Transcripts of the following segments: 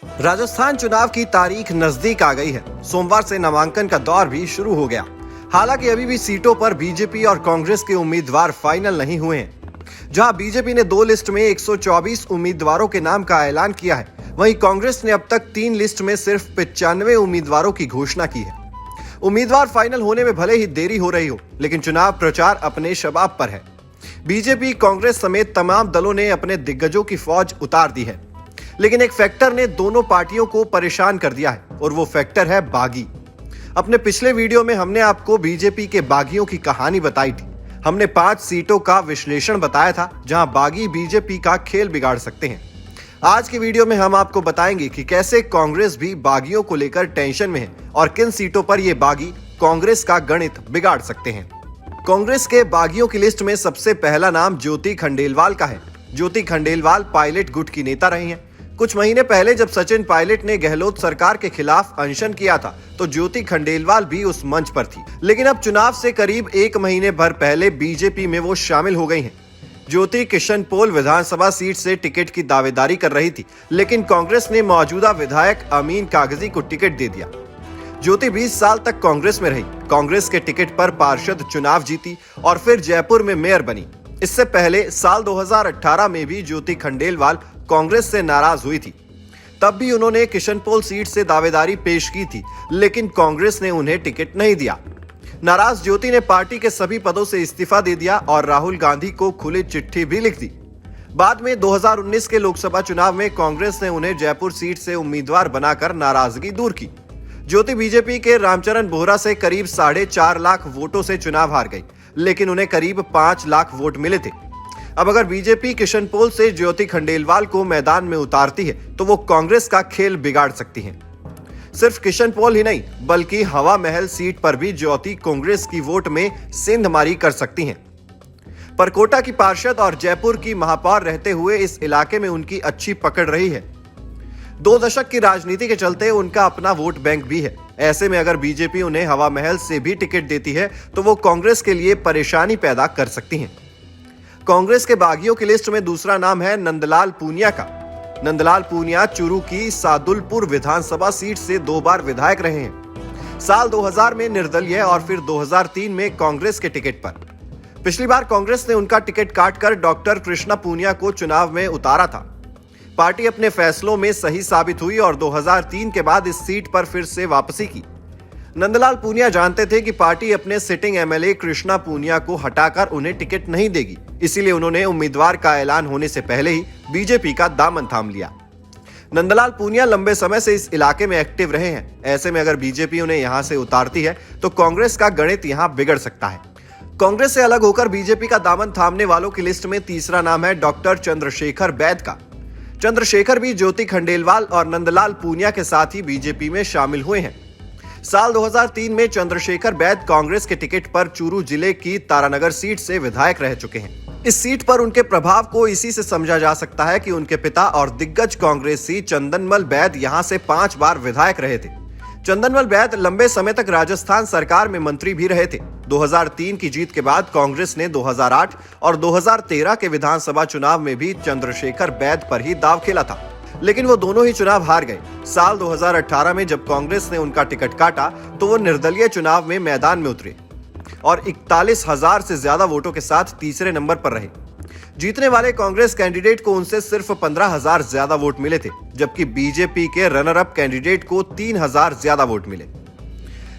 राजस्थान चुनाव की तारीख नजदीक आ गई है। सोमवार से नामांकन का दौर भी शुरू हो गया। हालांकि अभी भी सीटों पर बीजेपी और कांग्रेस के उम्मीदवार फाइनल नहीं हुए हैं। जहां बीजेपी ने 2 लिस्ट में 124 उम्मीदवारों के नाम का ऐलान किया है, वहीं कांग्रेस ने अब तक 3 लिस्ट में सिर्फ 95 उम्मीदवारों की घोषणा की है। उम्मीदवार फाइनल होने में भले ही देरी हो रही हो, लेकिन चुनाव प्रचार अपने शबाब पर है। बीजेपी, कांग्रेस समेत तमाम दलों ने अपने दिग्गजों की फौज उतार दी है, लेकिन एक फैक्टर ने दोनों पार्टियों को परेशान कर दिया है और वो फैक्टर है बागी। अपने पिछले वीडियो में हमने आपको बीजेपी के बागियों की कहानी बताई थी। हमने 5 सीटों का विश्लेषण बताया था जहां बागी बीजेपी का खेल बिगाड़ सकते हैं। आज की वीडियो में हम आपको बताएंगे कि कैसे कांग्रेस भी बागियों को लेकर टेंशन में है और किन सीटों पर ये बागी कांग्रेस का गणित बिगाड़ सकते हैं। कांग्रेस के बागियों की लिस्ट में सबसे पहला नाम ज्योति खंडेलवाल का है। ज्योति खंडेलवाल पायलट गुट की नेता रही हैं। कुछ महीने पहले जब सचिन पायलट ने गहलोत सरकार के खिलाफ अनशन किया था, तो ज्योति खंडेलवाल भी उस मंच पर थी। लेकिन अब चुनाव से करीब 1 महीने भर पहले बीजेपी में वो शामिल हो गई हैं। ज्योति किशनपोल विधानसभा सीट से टिकट की दावेदारी कर रही थी, लेकिन कांग्रेस ने मौजूदा विधायक अमीन कागजी को टिकट दे दिया। ज्योति 20 साल तक कांग्रेस में रही। कांग्रेस के टिकट पर पार्षद चुनाव जीती और फिर जयपुर में मेयर बनी। इससे पहले साल 2018 में भी ज्योति खंडेलवाल कांग्रेस से नाराज हुई थी। तब भी उन्होंने किशनपोल सीट से दावेदारी पेश की थी, लेकिन कांग्रेस ने उन्हें टिकट नहीं दिया। नाराज ज्योति ने पार्टी के सभी पदों से इस्तीफा दे दिया और राहुल गांधी को खुली चिट्ठी भी लिख दी। बाद में 2019 के लोकसभा चुनाव में कांग्रेस ने उन्हें जयपुर सीट से उम्मीदवार बनाकर नाराजगी दूर की। ज्योति बीजेपी के रामचरण बोहरा से करीब 4.5 लाख वोटों से चुनाव हार गई, लेकिन उन्हें करीब 5 लाख वोट मिले थे। अब अगर बीजेपी किशनपोल से ज्योति खंडेलवाल को मैदान में उतारती है, तो वो कांग्रेस का खेल बिगाड़ सकती है। सिर्फ किशनपोल ही नहीं, बल्कि हवा महल सीट पर भी ज्योति कांग्रेस की वोट में सेंधमारी कर सकती हैं। परकोटा की पार्षद और जयपुर की महापौर रहते हुए इस इलाके में उनकी अच्छी पकड़ रही है। 2 दशक की राजनीति के चलते उनका अपना वोट बैंक भी है। ऐसे में अगर बीजेपी उन्हें हवा महल से भी टिकट देती है, तो वो कांग्रेस के लिए परेशानी पैदा कर सकती है। कांग्रेस के बागियों की लिस्ट में दूसरा नाम है नंदलाल पूनिया का। नंदलाल पूनिया चूरू की सादुलपुर विधानसभा सीट से 2 बार विधायक रहे हैं। साल 2000 में निर्दलीय और फिर 2003 में कांग्रेस के टिकट पर। पिछली बार कांग्रेस ने उनका टिकट काटकर डॉक्टर कृष्णा पूनिया को चुनाव में उतारा था। पार्टी अपने फैसलों में सही साबित हुई और 2003 के बाद इस सीट पर फिर से वापसी की। नंदलाल पूनिया जानते थे कि पार्टी अपने सिटिंग एमएलए कृष्णा पूनिया को हटाकर उन्हें टिकट नहीं देगी, इसीलिए उन्होंने उम्मीदवार का ऐलान होने से पहले ही बीजेपी का दामन थाम लिया। नंदलाल पूनिया लंबे समय से इस इलाके में एक्टिव रहे हैं। ऐसे में अगर बीजेपी उन्हें यहां से उतारती है, तो कांग्रेस का गणित यहां बिगड़ सकता है। कांग्रेस से अलग होकर बीजेपी का दामन थामने वालों की लिस्ट में तीसरा नाम है डॉक्टर चंद्रशेखर बैद का। चंद्रशेखर भी ज्योति खंडेलवाल और नंदलाल पूनिया के साथ ही बीजेपी में शामिल हुए हैं। साल 2003 में चंद्रशेखर बैद कांग्रेस के टिकट पर चूरू जिले की तारानगर सीट से विधायक रह चुके हैं। इस सीट पर उनके प्रभाव को इसी से समझा जा सकता है कि उनके पिता और दिग्गज कांग्रेसी चंदनमल बैद यहां से 5 बार विधायक रहे थे। चंदनमल बैद लंबे समय तक राजस्थान सरकार में मंत्री भी रहे थे। 2003 की जीत के बाद कांग्रेस ने 2008 और 2013 के विधानसभा चुनाव में भी चंद्रशेखर बैद पर ही दांव खेला था, लेकिन वो दोनों ही चुनाव हार गए। साल 2018 में जब कांग्रेस ने उनका टिकट काटा, तो वो निर्दलीय चुनाव में मैदान में उतरे और 41,000 से ज्यादा वोटों के साथ तीसरे नंबर पर रहे। जीतने वाले कांग्रेस कैंडिडेट को उनसे सिर्फ 15,000 ज्यादा वोट मिले थे, जबकि बीजेपी के रनर अप कैंडिडेट को 3,000 ज्यादा वोट मिले।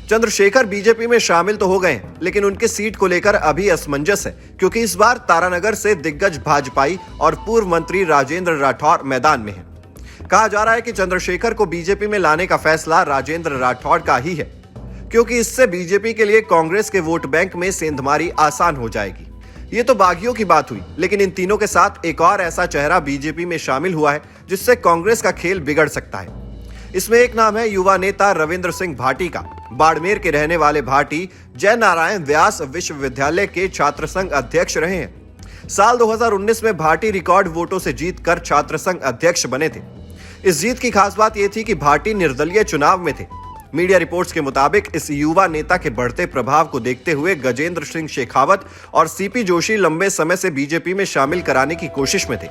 चंद्रशेखर बीजेपी में शामिल तो हो गए हैं, लेकिन उनकी सीट को लेकर अभी असमंजस है, क्योंकि इस बार तारानगर से दिग्गज भाजपाई और पूर्व मंत्री राजेंद्र राठौर मैदान में है। कहा जा रहा है कि चंद्रशेखर को बीजेपी में लाने का फैसला राजेंद्र राठौड़ का ही है, क्योंकि इससे बीजेपी के लिए कांग्रेस के वोट बैंक में सेंधमारी आसान हो जाएगी। ये तो बागियों की बात हुई, लेकिन इन तीनों के साथ एक और ऐसा चेहरा बीजेपी में शामिल हुआ है जिससे कांग्रेस का खेल बिगड़ सकता है। इसमें एक नाम है युवा नेता रविंद्र सिंह भाटी का। बाड़मेर के रहने वाले भाटी जय नारायण व्यास विश्वविद्यालय के छात्र संघ अध्यक्ष रहे हैं। साल 2019 में भाटी रिकॉर्ड वोटों से जीतकर छात्र संघ अध्यक्ष बने थे। इस जीत की खास बात यह थी कि भाटी निर्दलीय चुनाव में थे। मीडिया रिपोर्ट्स के मुताबिक इस युवा नेता के बढ़ते प्रभाव को देखते हुए गजेंद्र सिंह शेखावत और सीपी जोशी लंबे समय से बीजेपी में शामिल कराने की कोशिश में थे।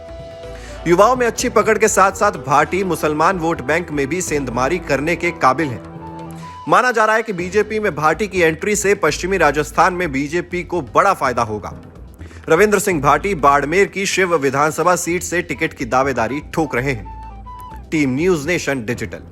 युवाओं में अच्छी पकड़ के साथ साथ भाटी मुसलमान वोट बैंक में भी सेंधमारी करने के काबिल है। माना जा रहा है कि बीजेपी में भाटी की एंट्री से पश्चिमी राजस्थान में बीजेपी को बड़ा फायदा होगा। रविंद्र सिंह भाटी बाड़मेर की शिव विधानसभा सीट से टिकट की दावेदारी ठोक रहे हैं। Team news nation digital.